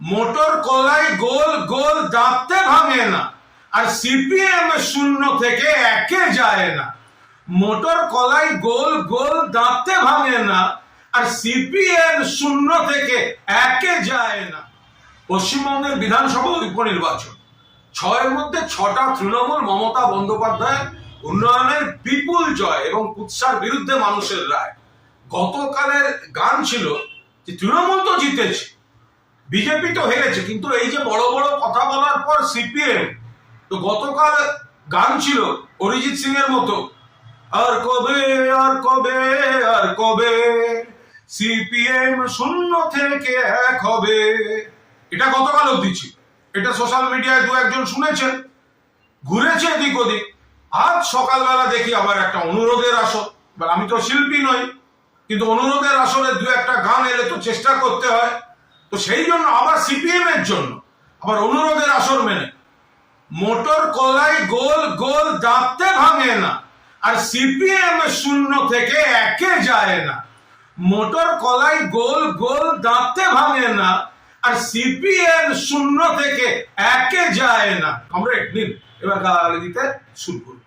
Motor কলাই গোল গোল দাঁততে ভাঙে না, আর সিপিএম শূন্য থেকে একে যায় না। মোটর কলাই গোল গোল দাঁততে ভাঙে না, আর সিপিএম শূন্য থেকে একে যায় না। পশ্চিমবঙ্গের বিধানসভা উপনির্বাচন, 6-এর মধ্যে 6টা তৃণমূল মমতা বন্দ্যোপাধ্যায় উন্নয়নের বিপুল জয় এবং কুৎসার বিরুদ্ধে মানুষের রায়। গতকালের গান ছিল যে তৃণমূল তো জিতেছে, বিজেপি তো হেরেছে, কিন্তু এই যে বড় বড় কথা বলার পর সিপিএম, তো গতকাল গান ছিল অরিজিৎ সিং এর মতো, আর কবে আর কবে আর কবে সিপিএম শূন্য থেকে এক হবে। এটা গতকাল অবধি ছিল, এটা সোশ্যাল মিডিয়ায় দু একজন শুনেছেন, ঘুরেছে এদিক ওদিক। আজ সকালবেলা দেখি আবার একটা অনুরোধের আসর। আমি তো শিল্পী নই, কিন্তু অনুরোধের আসরে দু একটা গান এলে তো চেষ্টা করতে হয়, তো সেই জন্য আবার সিপিএম এর জন্য আবার অনুরোধের আসর মেনে মোটর কলাই গোল গোল দাঁততে ভাঙে না, আর সিপিএম শূন্য থেকে একে যায় না। মোটর কলাই গোল গোল দাঁততে ভাঙে না, আর সিপিএম শূন্য থেকে একে যায় না। আমরা নিন এবার গালাগালি দিতে শুরু করি।